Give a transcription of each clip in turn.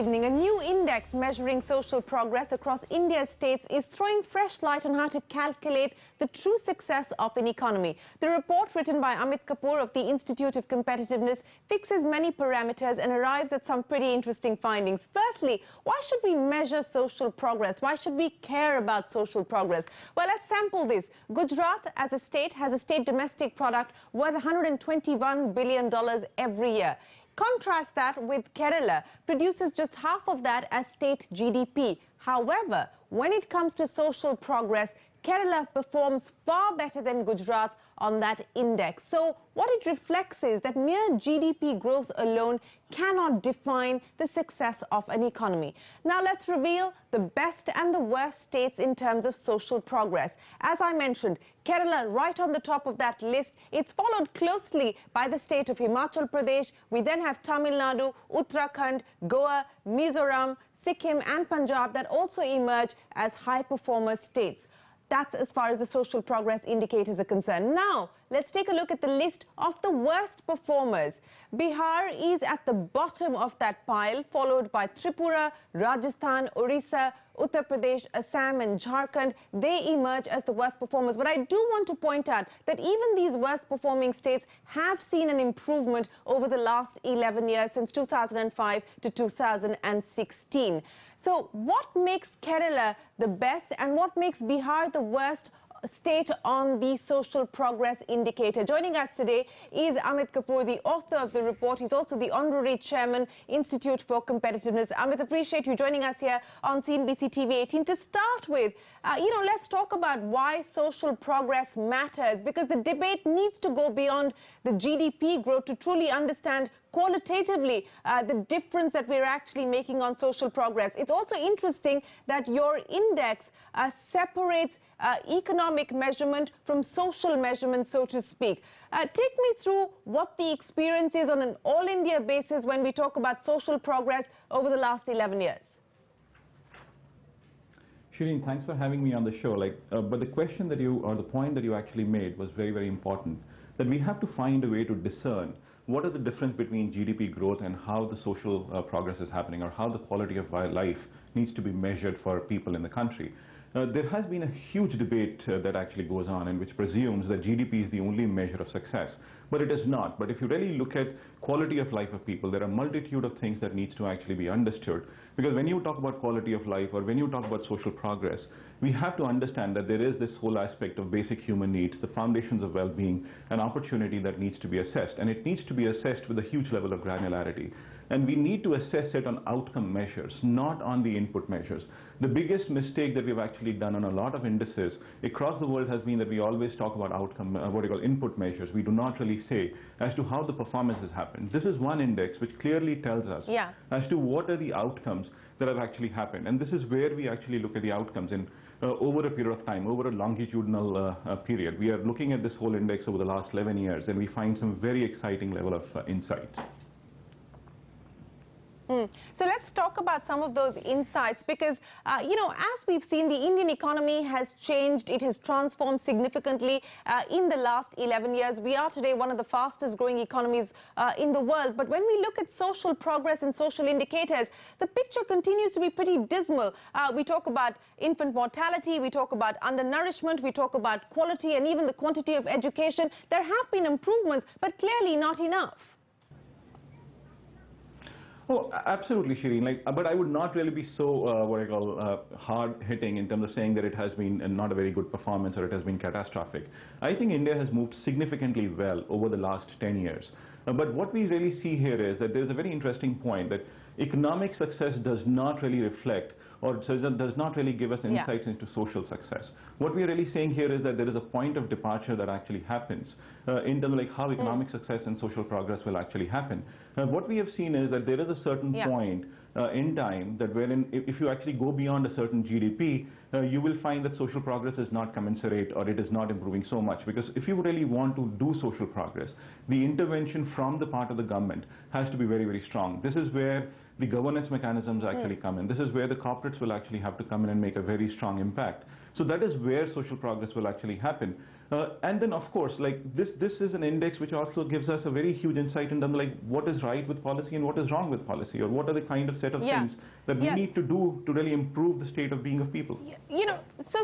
Evening. A new index measuring social progress across India's states is throwing fresh light on how to calculate the true success of an economy. The report, written by Amit Kapoor of the Institute of Competitiveness, fixes many parameters and arrives at some pretty interesting findings. Firstly, why should we measure social progress? Why should we care about social progress? Well, let's sample this. Gujarat, as a state, has a state domestic product worth $121 billion every year. Contrast that with Kerala, produces just half of that as state GDP. However, when it comes to social progress, Kerala performs far better than Gujarat on that index. So what it reflects is that mere GDP growth alone cannot define the success of an economy. Now let's reveal the best and the worst states in terms of social progress. As I mentioned, Kerala right on the top of that list. It's followed closely by the state of Himachal Pradesh. We then have Tamil Nadu, Uttarakhand, Goa, Mizoram, Sikkim and Punjab that also emerge as high performer states. That's as far as the social progress indicators are concerned. Now, let's take a look at the list of the worst performers. Bihar is at the bottom of that pile, followed by Tripura, Rajasthan, Orissa, Uttar Pradesh, Assam and Jharkhand. They emerge as the worst performers. But I do want to point out that even these worst performing states have seen an improvement over the last 11 years, since 2005 to 2016. So what makes Kerala the best and what makes Bihar the worst state on the social progress indicator? Joining us today is Amit Kapoor, the author of the report. He's also the honorary chairman, Institute for Competitiveness. Amit, appreciate you joining us here on CNBC TV18. To start with, let's talk about why social progress matters, because the debate needs to go beyond the GDP growth to truly understand qualitatively the difference that we're actually making on social progress. It's also interesting that your index separates economic measurement from social measurement, so to speak. Take me through what the experience is on an all-India basis when we talk about social progress over the last 11 years. Shereen, thanks for having me on the show. But the question that or the point that you actually made was very, very important, that we have to find a way to discern what is the difference between GDP growth and how the social progress is happening, or how the quality of life needs to be measured for people in the country. There has been a huge debate that actually goes on, and which presumes that GDP is the only measure of success. But it is not. But if you really look at quality of life of people, there are a multitude of things that needs to actually be understood. Because when you talk about quality of life, or when you talk about social progress, we have to understand that there is this whole aspect of basic human needs, the foundations of well-being, an opportunity that needs to be assessed. And it needs to be assessed with a huge level of granularity. And we need to assess it on outcome measures, not on the input measures. The biggest mistake that we've actually done on a lot of indices across the world has been that we always talk about outcome, what you call input measures. We do not really say as to how the performance has happened. This is one index which clearly tells us as to what are the outcomes that have actually happened. And this is where we actually look at the outcomes in over a period of time, over a longitudinal period. We are looking at this whole index over the last 11 years, and we find some very exciting level of insights. So let's talk about some of those insights, because, as we've seen, the Indian economy has changed. It has transformed significantly in the last 11 years. We are today one of the fastest growing economies in the world. But when we look at social progress and social indicators, the picture continues to be pretty dismal. We talk about infant mortality, we talk about undernourishment, we talk about quality and even the quantity of education. There have been improvements, but clearly not enough. Oh, absolutely, Shereen. But I would not really be so hard-hitting in terms of saying that it has been not a very good performance or it has been catastrophic. I think India has moved significantly well over the last 10 years. But what we really see here is that there's a very interesting point, that economic success does not really reflect or does not really give us insights into social success. What we are really saying here is that there is a point of departure that actually happens in terms of how economic success and social progress will actually happen. What we have seen is that there is a certain point in time that wherein if you actually go beyond a certain GDP, you will find that social progress is not commensurate, or it is not improving so much. Because if you really want to do social progress, the intervention from the part of the government has to be very, very strong. This is where the governance mechanisms actually come in. This is where the corporates will actually have to come in and make a very strong impact. So that is where social progress will actually happen. And then, of course, like this is an index which also gives us a very huge insight in terms of like what is right with policy and what is wrong with policy, or what are the kind of set of things that we need to do to really improve the state of being of people. You know, so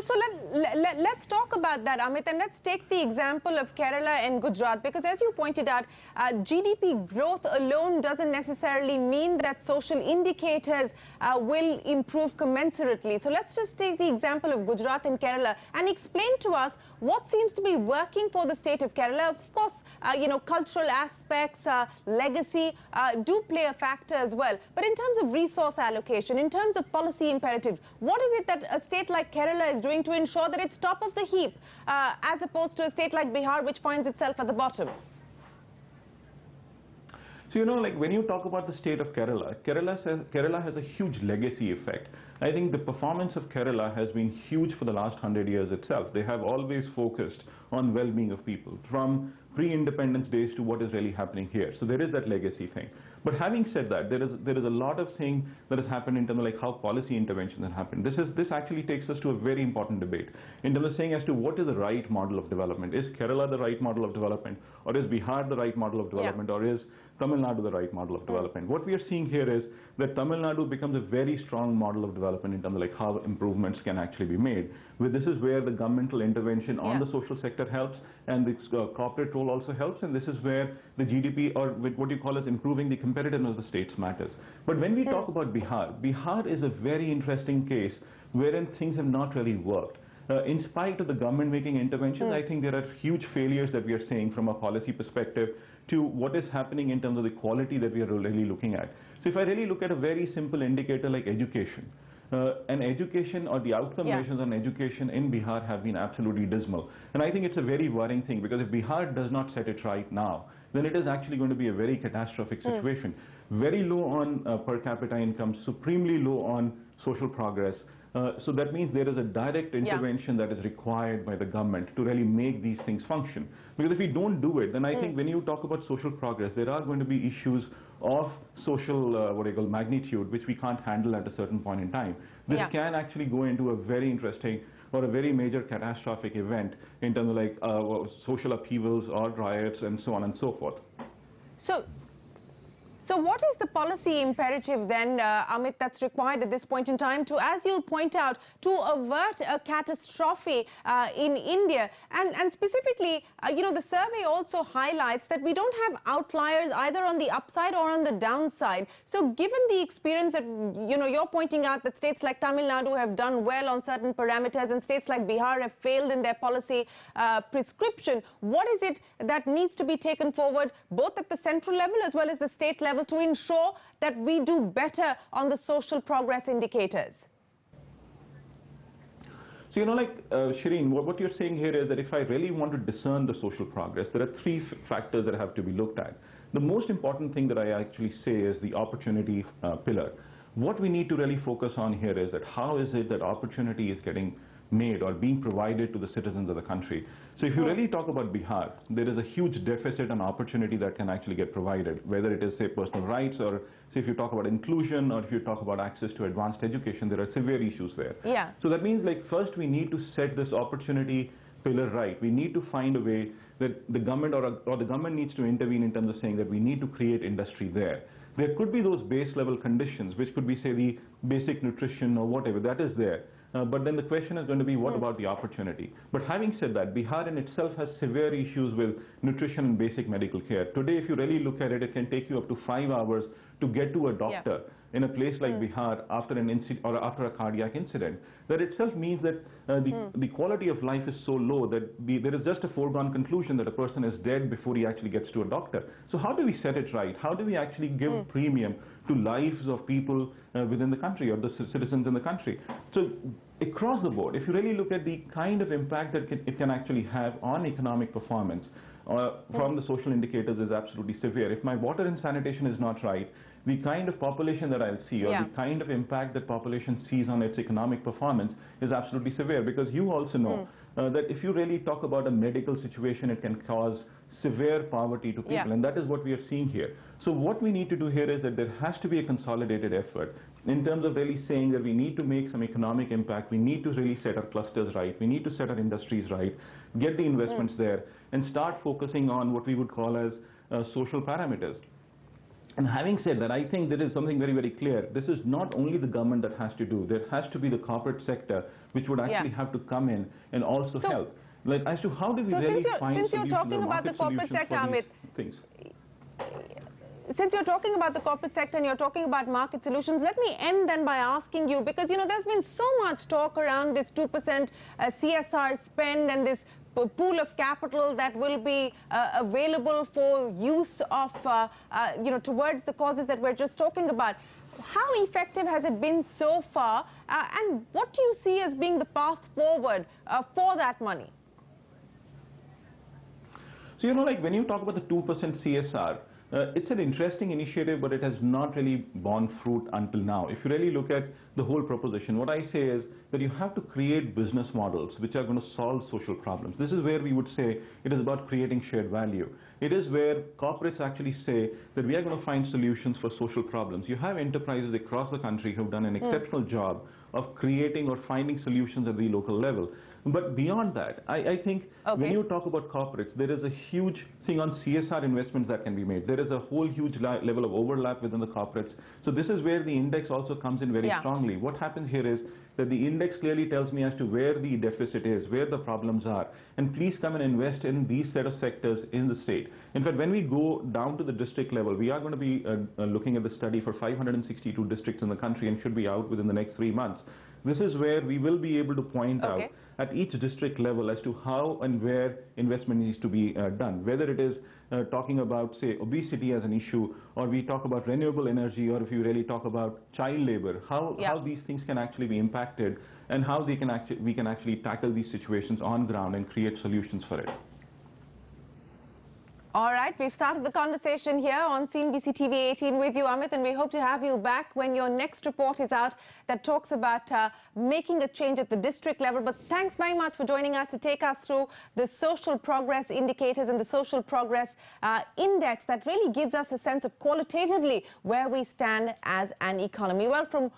let's talk about that, Amit, and let's take the example of Kerala and Gujarat, because as you pointed out, GDP growth alone doesn't necessarily mean that social indicators will improve commensurately. So let's just take the example of Gujarat and Kerala and explain to us what seems to be working for the state of Kerala. Of course, you know, cultural aspects, legacy do play a factor as well. But in terms of resource allocation, in terms of policy imperatives, what is it that a state like Kerala is doing to ensure that it's top of the heap as opposed to a state like Bihar, which finds itself at the bottom? So, you know, like when you talk about the state of Kerala, Kerala has a huge legacy effect. I think the performance of Kerala has been huge for the last 100 years itself. They have always focused on well-being of people, from pre-independence days to what is really happening here. So there is that legacy thing. But having said that, there is a lot of thing that has happened in terms of like how policy interventions have happened. This actually takes us to a very important debate in terms of saying as to what is the right model of development. Is Kerala the right model of development, or is Bihar the right model of development, or is Tamil Nadu the right model of development? What we are seeing here is that Tamil Nadu becomes a very strong model of development in terms of like how improvements can actually be made. This is where the governmental intervention on the social sector helps, and the corporate role also helps, and this is where the GDP, or what you call as improving the competitiveness of the states, matters. But when we talk about Bihar, Bihar is a very interesting case wherein things have not really worked. In spite of the government making interventions, I think there are huge failures that we are seeing from a policy perspective to what is happening in terms of the quality that we are really looking at. So if I really look at a very simple indicator like education, and education, or the outcome measures on education in Bihar have been absolutely dismal. And I think it's a very worrying thing, because if Bihar does not set it right now, then it is actually going to be a very catastrophic situation. Very low on per capita income, supremely low on social progress. So that means there is a direct intervention that is required by the government to really make these things function. Because if we don't do it, then I think when you talk about social progress, there are going to be issues of social magnitude which we can't handle at a certain point in time. This can actually go into a very interesting or a very major catastrophic event in terms of like social upheavals or riots and so on and so forth. So what is the policy imperative then, Amit, that's required at this point in time to, as you point out, to avert a catastrophe in India? And specifically, you know, the survey also highlights that we don't have outliers either on the upside or on the downside. So given the experience that, you know, you're pointing out that states like Tamil Nadu have done well on certain parameters and states like Bihar have failed in their policy prescription, what is it that needs to be taken forward both at the central level as well as the state level to ensure that we do better on the social progress indicators? So, you know, like, Shereen, what you're saying here is that if I really want to discern the social progress, there are three factors that have to be looked at. The most important thing that I actually say is the opportunity pillar. What we need to really focus on here is that how is it that opportunity is getting made or being provided to the citizens of the country. So if you really talk about Bihar, there is a huge deficit on opportunity that can actually get provided, whether it is, say, personal rights, or say if you talk about inclusion, or if you talk about access to advanced education, there are severe issues there. So that means, like, first we need to set this opportunity pillar right. We need to find a way that the government or the government needs to intervene in terms of saying that we need to create industry there. There could be those base level conditions, which could be, say, the basic nutrition or whatever, that is there. But then the question is going to be, what about the opportunity? But having said that, Bihar in itself has severe issues with nutrition and basic medical care. Today, if you really look at it, it can take you up to 5 hours to get to a doctor in a place like Bihar after an incident or after a cardiac incident. That itself means that the quality of life is so low that there is just a foregone conclusion that a person is dead before he actually gets to a doctor. So how do we set it right? How do we actually give premium to lives of people within the country, or the citizens in the country? So across the board, if you really look at the kind of impact that it can actually have on economic performance from the social indicators, is absolutely severe. If my water and sanitation is not right, the kind of population that I'll see, or Yeah. the kind of impact that population sees on its economic performance is absolutely severe, because you also know that if you really talk about a medical situation, it can cause severe poverty to people, Yeah. and that is what we are seeing here. So what we need to do here is that there has to be a consolidated effort in terms of really saying that we need to make some economic impact, we need to really set our clusters right, we need to set our industries right, get the investments there, and start focusing on what we would call as social parameters. And having said that, I think there is something very, very clear. This is not only the government that has to do. There has to be the corporate sector, which would actually have to come in and also help. Like, as to how do we really find since you're talking about the corporate sector, Amit, things? Since you're talking about the corporate sector and you're talking about market solutions, let me end then by asking you, because, you know, there's been so much talk around this 2% CSR spend and this pool of capital that will be available for use of, you know, towards the causes that we're just talking about. How effective has it been so far? And what do you see as being the path forward for that money? So, you know, like when you talk about the 2% CSR, it's an interesting initiative, but it has not really borne fruit until now. If you really look at the whole proposition, what I say is that you have to create business models which are going to solve social problems. This is where we would say it is about creating shared value. It is where corporates actually say that we are going to find solutions for social problems. You have enterprises across the country who have done an exceptional job of creating or finding solutions at the local level. But beyond that, I think when you talk about corporates, there is a huge thing on CSR investments that can be made. There is a whole huge level of overlap within the corporates. So this is where the index also comes in very strongly. What happens here is that the index clearly tells me as to where the deficit is, where the problems are, and please come and invest in these set of sectors in the state. In fact, when we go down to the district level, we are going to be looking at the study for 562 districts in the country and should be out within the next 3 months. This is where we will be able to point out at each district level as to how and where investment needs to be done, whether it is talking about, say, obesity as an issue, or we talk about renewable energy, or if you really talk about child labor, how these things can actually be impacted, and how we can actually tackle these situations on ground and create solutions for it. All right, we've started the conversation here on CNBC TV18 with you, Amit, and we hope to have you back when your next report is out that talks about making a change at the district level. But thanks very much for joining us to take us through the social progress indicators and the social progress index that really gives us a sense of qualitatively where we stand as an economy. Well, from